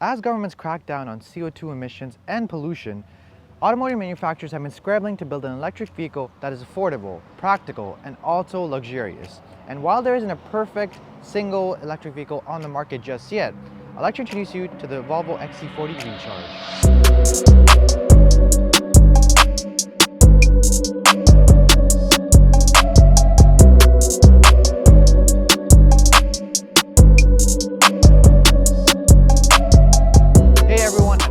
As governments crack down on CO2 emissions and pollution, automotive manufacturers have been scrambling to build an electric vehicle that is affordable, practical, and also luxurious. And while there isn't a perfect single electric vehicle on the market just yet, I'd like to introduce you to the Volvo XC40 Recharge.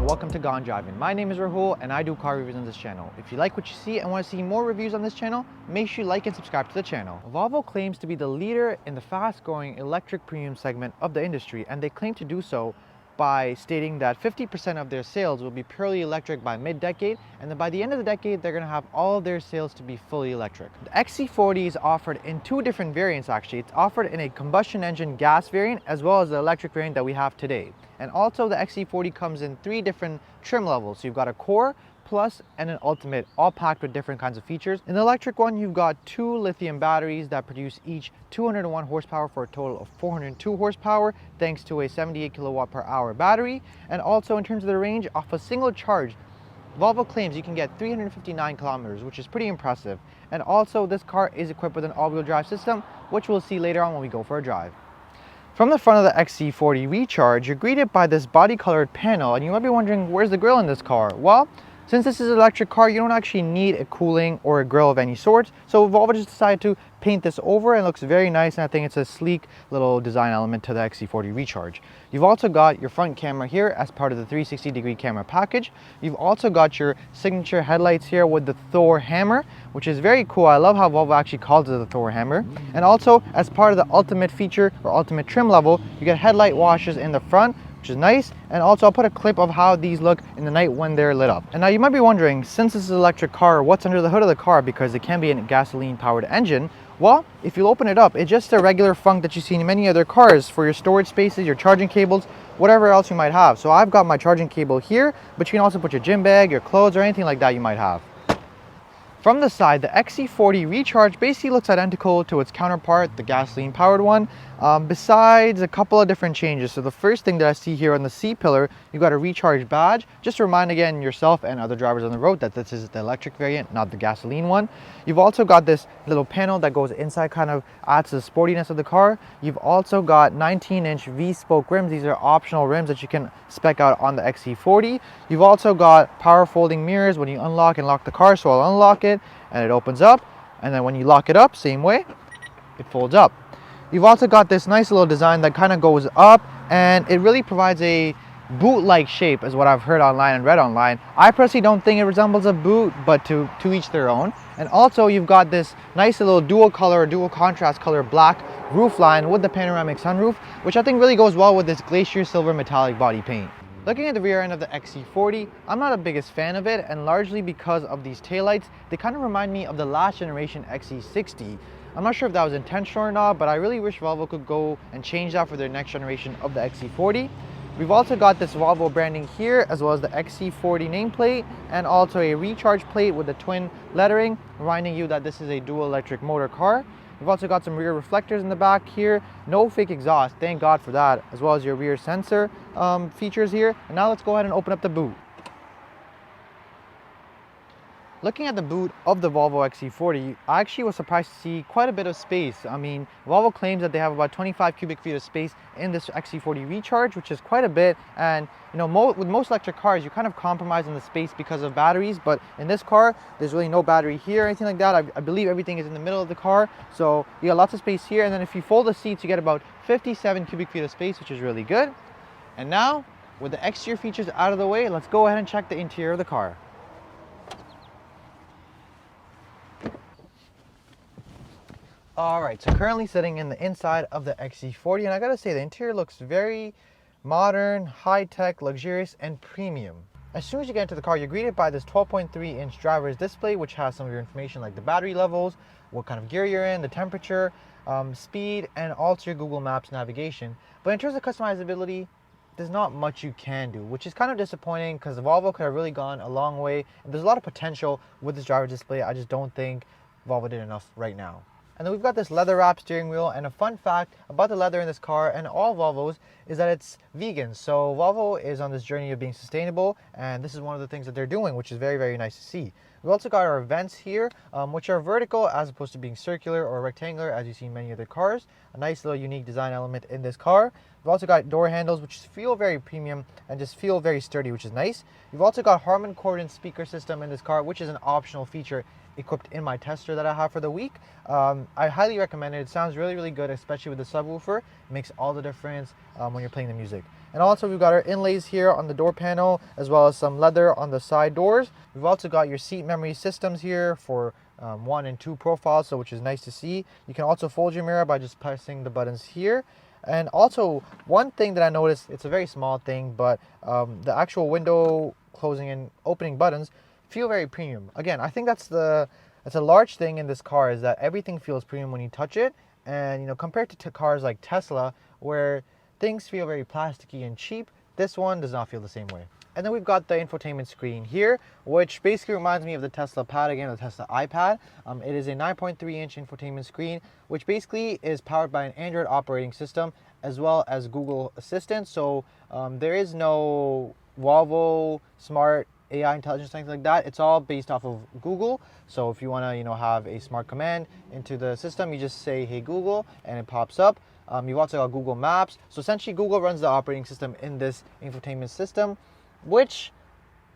Welcome to Gone Driving. My name is Rahul and I do car reviews on this channel. If you like what you see and want to see more reviews on this channel, make sure you like and subscribe to the channel. Volvo claims to be the leader in the fast-growing electric premium segment of the industry, and they claim to do so by stating that 50% of their sales will be purely electric by mid-decade, and then by the end of the decade they're going to have all of their sales to be fully electric. The XC40 is offered in two different variants actually. It's offered in a combustion engine gas variant as well as the electric variant that we have today. And also the XC40 comes in three different trim levels. So you've got a Core, Plus, and an Ultimate, all packed with different kinds of features. In the electric one, you've got two lithium batteries that produce each 201 horsepower for a total of 402 horsepower, thanks to a 78 kilowatt per hour battery. And also in terms of the range, off a single charge, Volvo claims you can get 359 kilometers, which is pretty impressive. And also this car is equipped with an all-wheel drive system, which we'll see later on when we go for a drive. From the front of the XC40 Recharge, you're greeted by this body-colored panel, and you might be wondering, where's the grille in this car? Well, since this is an electric car, you don't actually need a cooling or a grille of any sort, so Volvo just decided to paint this over, and it looks very nice, and I think it's a sleek little design element to the XC40 Recharge. You've also got your front camera here as part of the 360-degree camera package. You've also got your signature headlights here with the Thor hammer, which is very cool. I love how Volvo actually calls it the Thor hammer. And also, as part of the ultimate feature or ultimate trim level, you get headlight washers in the front, which is nice. And also I'll put a clip of how these look in the night when they're lit up. And now you might be wondering, since this is an electric car, what's under the hood of the car, because it can be a gasoline powered engine. Well, if you open it up, it's just a regular Frunk that you see in many other cars for your storage spaces, your charging cables, whatever else you might have. So I've got my charging cable here, but you can also put your gym bag, your clothes, or anything like that you might have. From the side, the XC40 Recharge basically looks identical to its counterpart, the gasoline-powered one, besides a couple of different changes. So the first thing that I see here on the C-pillar, you've got a Recharge badge, just to remind again yourself and other drivers on the road that this is the electric variant, not the gasoline one. You've also got this little panel that goes inside, kind of adds to the sportiness of the car. You've also got 19-inch V-spoke rims. These are optional rims that you can spec out on the XC40. You've also got power folding mirrors when you unlock and lock the car, so I'll unlock it and it opens up, and then when you lock it up, same way, it folds up. You've also got this nice little design that kind of goes up, and it really provides a boot-like shape is what I've heard online and read online. I personally don't think it resembles a boot, but to each their own. And also you've got this nice little dual color, dual contrast color black roof line with the panoramic sunroof, which I think really goes well with this glacier silver metallic body paint. Looking at the rear end of the XC40, I'm not the biggest fan of it, and largely because of these taillights. They kind of remind me of the last generation XC60. I'm not sure if that was intentional or not, but I really wish Volvo could go and change that for their next generation of the XC40. We've also got this Volvo branding here, as well as the XC40 nameplate, and also a Recharge plate with the twin lettering, reminding you that this is a dual electric motor car. We've also got some rear reflectors in the back here, no fake exhaust, thank God for that, as well as your rear sensor features here. And now let's go ahead and open up the boot. Looking at the boot of the Volvo XC40, I actually was surprised to see quite a bit of space. I mean, Volvo claims that they have about 25 cubic feet of space in this XC40 Recharge, which is quite a bit. And you know, with most electric cars, you kind of compromise on the space because of batteries. But in this car, there's really no battery here or anything like that. I believe everything is in the middle of the car. So you got lots of space here. And then if you fold the seats, you get about 57 cubic feet of space, which is really good. And now, with the exterior features out of the way, let's go ahead and check the interior of the car. Alright, so currently sitting in the inside of the XC40, and I gotta say the interior looks very modern, high-tech, luxurious, and premium. As soon as you get into the car, you're greeted by this 12.3-inch driver's display, which has some of your information like the battery levels, what kind of gear you're in, the temperature, speed, and also your Google Maps navigation. But in terms of customizability, there's not much you can do, which is kind of disappointing because the Volvo could have really gone a long way, and there's a lot of potential with this driver's display. I just don't think Volvo did enough right now. And then we've got this leather wrap steering wheel, and a fun fact about the leather in this car and all Volvos is that it's vegan. So Volvo is on this journey of being sustainable, and this is one of the things that they're doing, which is very, very nice to see. We've also got our vents here, which are vertical as opposed to being circular or rectangular as you see in many other cars. A nice little unique design element in this car. We've also got door handles, which feel very premium and just feel very sturdy, which is nice. You've also got Harman Kardon speaker system in this car, which is an optional feature equipped in my tester that I have for the week. I highly recommend it. It sounds really, really good, especially with the subwoofer. It makes all the difference when you're playing the music. And also we've got our inlays here on the door panel, as well as some leather on the side doors. We've also got your seat memory systems here for 1 and 2 profiles, so which is nice to see. You can also fold your mirror by just pressing the buttons here. And also one thing that I noticed, it's a very small thing, but the actual window closing and opening buttons feel very premium. Again, I think that's a large thing in this car, is that everything feels premium when you touch it. And compared to cars like Tesla, where things feel very plasticky and cheap, this one does not feel the same way. And then we've got the infotainment screen here, which basically reminds me of the Tesla Pad again, the Tesla iPad. It is a 9.3-inch infotainment screen, which basically is powered by an Android operating system as well as Google Assistant. So there is no Volvo Smart AI intelligence, things like that. It's all based off of Google. So if you want to have a smart command into the system, you just say, "Hey Google," and it pops up. You've also got Google Maps. So essentially Google runs the operating system in this infotainment system, which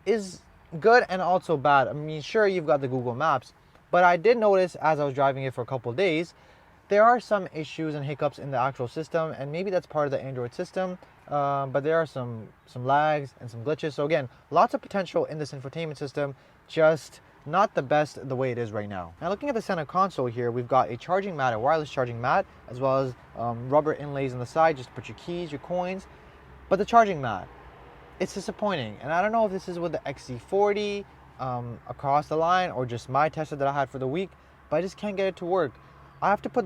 is good and also bad. I mean, sure, you've got the Google Maps, but I did notice as I was driving it for a couple of days, there are some issues and hiccups in the actual system, and maybe that's part of the Android system, but there are some lags and some glitches. So again, lots of potential in this infotainment system, just not the best the way it is right now. Now looking at the center console here, we've got a charging mat, a wireless charging mat, as well as rubber inlays on the side just to put your keys, your coins. But the charging mat, it's disappointing. And I don't know if this is with the XC40 across the line or just my tester that I had for the week, but I just can't get it to work. I have to put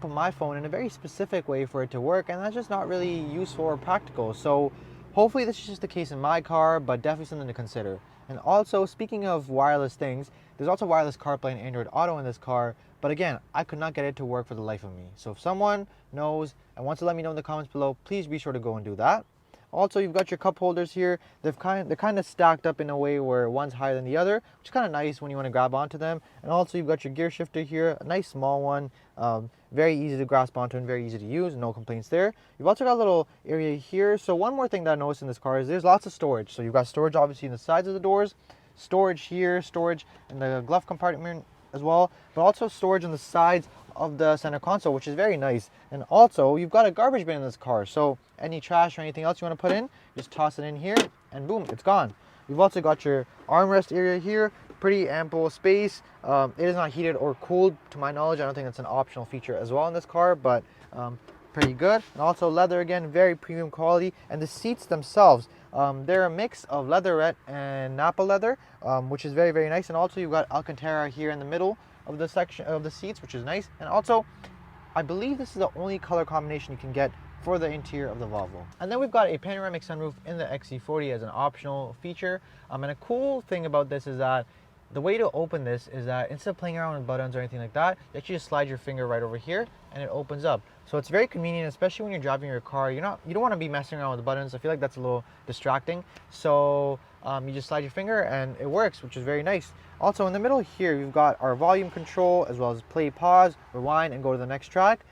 my phone in a very specific way for it to work, and that's just not really useful or practical. So hopefully this is just the case in my car, but definitely something to consider. And also, speaking of wireless things, there's also wireless CarPlay and Android Auto in this car, but again, I could not get it to work for the life of me. So if someone knows and wants to let me know in the comments below, please be sure to go and do that. Also, you've got your cup holders here. They're kind of stacked up in a way where one's higher than the other, which is kind of nice when you want to grab onto them. And also, you've got your gear shifter here, a nice small one, very easy to grasp onto and very easy to use. No complaints there. You've also got a little area here. So one more thing that I noticed in this car is there's lots of storage. So you've got storage obviously in the sides of the doors, storage here, storage in the glove compartment as well, but also storage on the sides of the center console, which is very nice. And also you've got a garbage bin in this car, so any trash or anything else you want to put in, just toss it in here and boom, it's gone. You've also got your armrest area here, pretty ample space. It is not heated or cooled to my knowledge. I don't think that's an optional feature as well in this car, but pretty good. And also leather, again, very premium quality. And the seats themselves, they're a mix of leatherette and Napa leather, which is very, very nice. And also you've got Alcantara here in the middle of the section of the seats, which is nice. And also I believe this is the only color combination you can get for the interior of the Volvo. And then we've got a panoramic sunroof in the XC40 as an optional feature. And a cool thing about this is that the way to open this is that instead of playing around with buttons or anything like that, you actually just slide your finger right over here and it opens up. So it's very convenient, especially when you're driving your car. You don't want to be messing around with the buttons. I feel like that's a little distracting. So you just slide your finger and it works, which is very nice. Also in the middle here, we've got our volume control as well as play, pause, rewind, and go to the next track.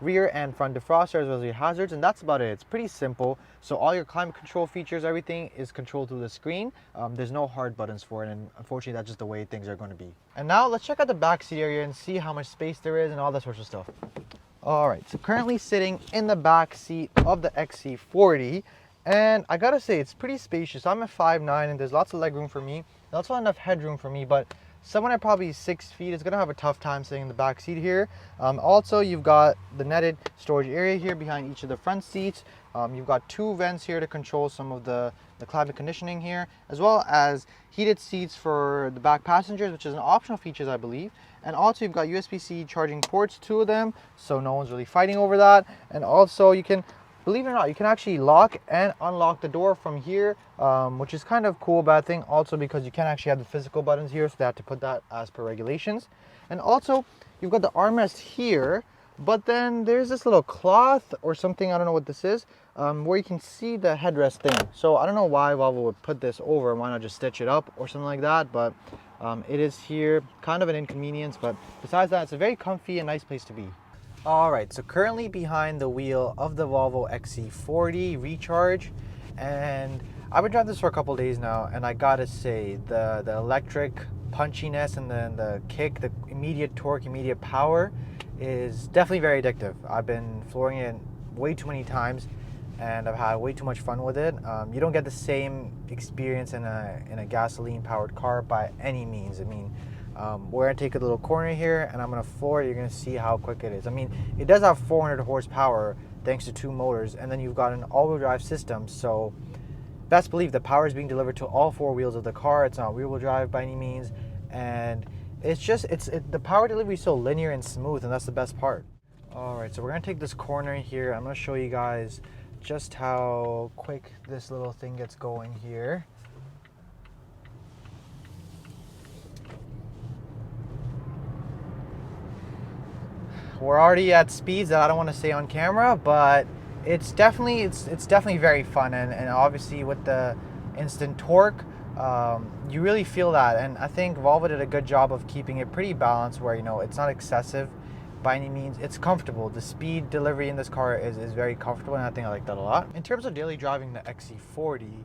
Rear and front defroster as well as your hazards, and that's about it. It's pretty simple. So all your climate control features, everything is controlled through the screen. There's no hard buttons for it, and unfortunately that's just the way things are going to be. And now let's check out the back seat area and see how much space there is and all that sorts of stuff. Alright, so currently sitting in the back seat of the XC40, and I gotta say it's pretty spacious. I'm at 5'9", and there's lots of leg room for me. There's also enough headroom for me, but someone at probably 6 feet is going to have a tough time sitting in the back seat here. Also, you've got the netted storage area here behind each of the front seats. You've got 2 vents here to control some of the climate conditioning here, as well as heated seats for the back passengers, which is an optional feature, I believe. And also you've got USB-C charging ports, 2 of them, so no one's really fighting over that. And also you can, believe it or not, you can actually lock and unlock the door from here, which is kind of cool, bad thing also because you can't actually have the physical buttons here, so they have to put that as per regulations. And also you've got the armrest here, but then there's this little cloth or something, I don't know what this is, where you can see the headrest thing. So I don't know why Volvo would put this over, why not just stitch it up or something like that, but it is here, kind of an inconvenience, but besides that, it's a very comfy and nice place to be. All right, so currently behind the wheel of the Volvo XC40 Recharge, and I've been driving this for a couple days now, and I gotta say, the electric punchiness and then the kick, the immediate torque, immediate power is definitely very addictive. I've been flooring it way too many times, and I've had way too much fun with it. You don't get the same experience in a gasoline-powered car by any means. I mean, we're gonna take a little corner here, and I'm gonna floor it. You're gonna see how quick it is. I mean, it does have 400 horsepower thanks to 2 motors, and then you've got an all-wheel drive system, so best believe the power is being delivered to all 4 wheels of the car. It's not rear-wheel drive by any means, and it's just the power delivery is so linear and smooth, and that's the best part. All right, so we're gonna take this corner here. I'm gonna show you guys just how quick this little thing gets going here. We're already at speeds that I don't want to say on camera, but it's definitely very fun, and obviously with the instant torque, you really feel that. And I think Volvo did a good job of keeping it pretty balanced, where it's not excessive by any means. It's comfortable. The speed delivery in this car is very comfortable, and I think I like that a lot. In terms of daily driving the XC40,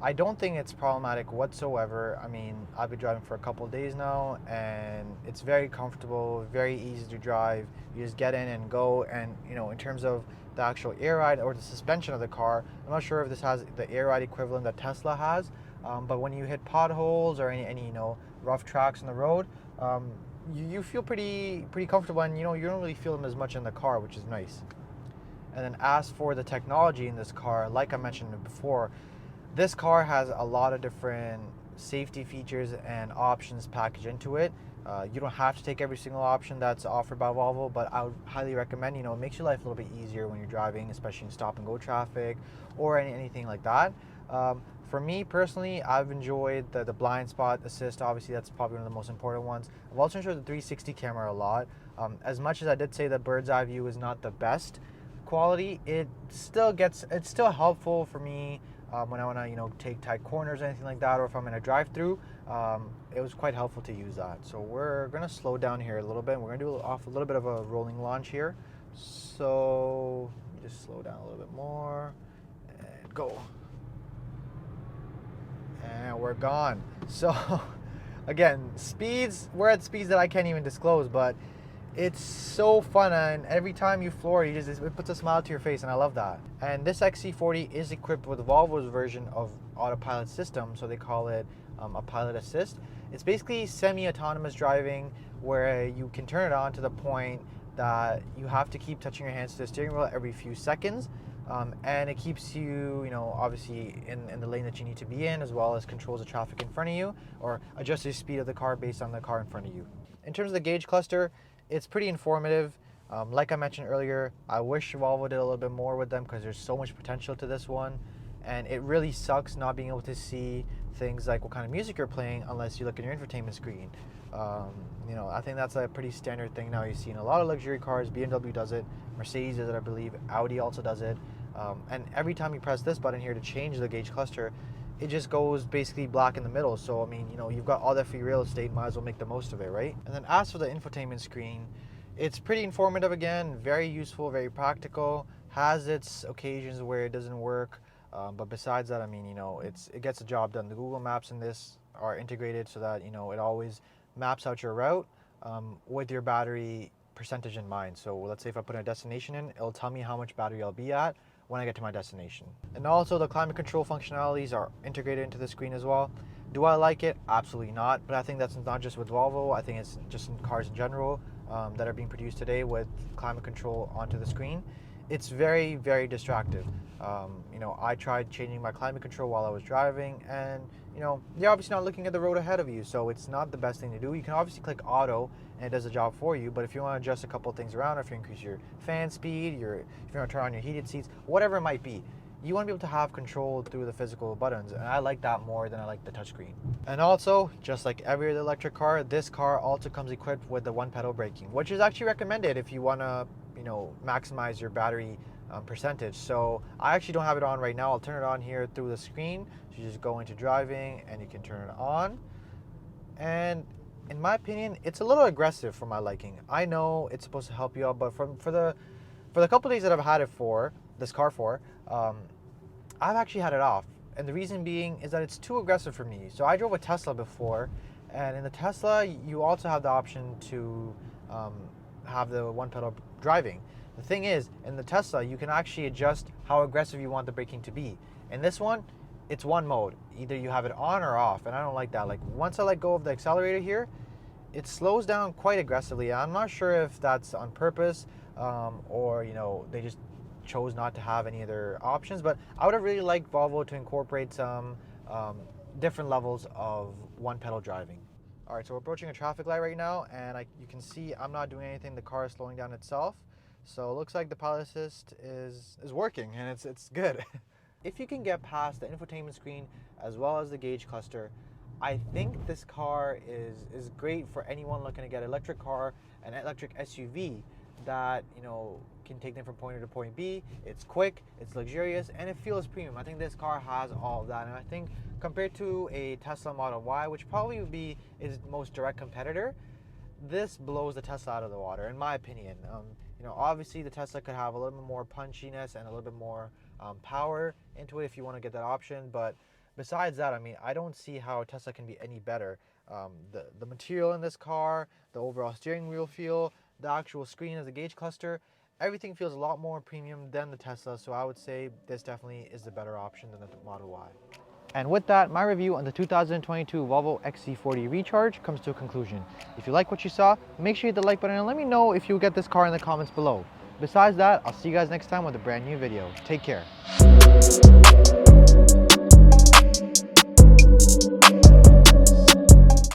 I don't think it's problematic whatsoever. I mean, I've been driving for a couple of days now, and it's very comfortable, very easy to drive. You just get in and go, and in terms of the actual air ride or the suspension of the car, I'm not sure if this has the air ride equivalent that Tesla has, but when you hit potholes or any rough tracks on the road, you feel pretty comfortable, and you don't really feel them as much in the car, which is nice. And then as for the technology in this car, like I mentioned before, this car has a lot of different safety features and options packaged into it. You don't have to take every single option that's offered by Volvo, but I would highly recommend, it makes your life a little bit easier when you're driving, especially in stop and go traffic or anything like that. For me personally, I've enjoyed the blind spot assist. Obviously, that's probably one of the most important ones. I've also enjoyed the 360 camera a lot. As much as I did say the bird's eye view is not the best quality, it's still helpful for me when I want to take tight corners or anything like that, or if I'm in a drive-through. It was quite helpful to use that. So we're gonna slow down here a little bit. We're gonna do a little bit of a rolling launch here. So just slow down a little bit more and go. And we're gone. So again, we're at speeds that I can't even disclose, but it's so fun, and every time you floor it puts a smile to your face, and I love that. And this XC40 is equipped with Volvo's version of autopilot system, so they call it a pilot assist. It's basically semi-autonomous driving, where you can turn it on to the point that you have to keep touching your hands to the steering wheel every few seconds, and it keeps you, obviously in the lane that you need to be in, as well as controls the traffic in front of you, or adjusts the speed of the car based on the car in front of you. In terms of the gauge cluster, it's pretty informative. Like I mentioned earlier, I wish Volvo did a little bit more with them, because there's so much potential to this one, and it really sucks not being able to see things like what kind of music you're playing unless you look at your infotainment screen. I think that's a pretty standard thing now. You see in a lot of luxury cars. BMW does it, Mercedes does it, I believe, Audi also does it, and every time you press this button here to change the gauge cluster, it just goes basically black in the middle. So I mean, you've got all that free real estate, might as well make the most of it, right? And then as for the infotainment screen, it's pretty informative again, very useful, very practical, has its occasions where it doesn't work, but besides that, I mean, it gets the job done. The Google Maps in this are integrated so that it always maps out your route with your battery percentage in mind. So let's say if I put a destination in, it'll tell me how much battery I'll be at when I get to my destination. And also the climate control functionalities are integrated into the screen as well. Do I like it? Absolutely not. But I think that's not just with Volvo. I think it's just in cars in general that are being produced today with climate control onto the screen. It's very, very distractive. I tried changing my climate control while I was driving, and you're obviously not looking at the road ahead of you, so it's not the best thing to do. You can obviously click auto and it does the job for you, but if you want to adjust a couple of things around, or if you increase your fan speed, if you want to turn on your heated seats, whatever it might be, you want to be able to have control through the physical buttons, and I like that more than I like the touchscreen. And also, just like every other electric car, this car also comes equipped with the one pedal braking, which is actually recommended if you want to, maximize your battery percentage. So I actually don't have it on right now. I'll turn it on here through the screen. So you just go into driving and you can turn it on. And in my opinion, it's a little aggressive for my liking. I know it's supposed to help you out, but for the couple days that I've had it for, this car for, I've actually had it off. And the reason being is that it's too aggressive for me. So I drove a Tesla before, and in the Tesla, you also have the option to have the one pedal driving. The thing is, in the Tesla, you can actually adjust how aggressive you want the braking to be. In this one, it's one mode. Either you have it on or off, and I don't like that. Like, once I let go of the accelerator here, it slows down quite aggressively. I'm not sure if that's on purpose, or they just chose not to have any other options, but I would have really liked Volvo to incorporate some different levels of one pedal driving. All right, so we're approaching a traffic light right now, and you can see I'm not doing anything. The car is slowing down itself. So it looks like the pilot assist is working, and it's good. If you can get past the infotainment screen as well as the gauge cluster, I think this car is great for anyone looking to get an electric car, an electric SUV that can take them from point A to point B. It's quick, it's luxurious, and it feels premium. I think this car has all of that, and I think compared to a Tesla Model Y, which probably would be its most direct competitor, this blows the Tesla out of the water, in my opinion. Obviously the Tesla could have a little bit more punchiness and a little bit more power into it if you want to get that option, but besides that, I don't see how Tesla can be any better. The material in this car, the overall steering wheel feel, the actual screen as a gauge cluster, everything feels a lot more premium than the Tesla, so I would say this definitely is the better option than the Model Y. And with that, my review on the 2022 Volvo XC40 Recharge comes to a conclusion. If you like what you saw, make sure you hit the like button and let me know if you get this car in the comments below. Besides that, I'll see you guys next time with a brand new video. Take care.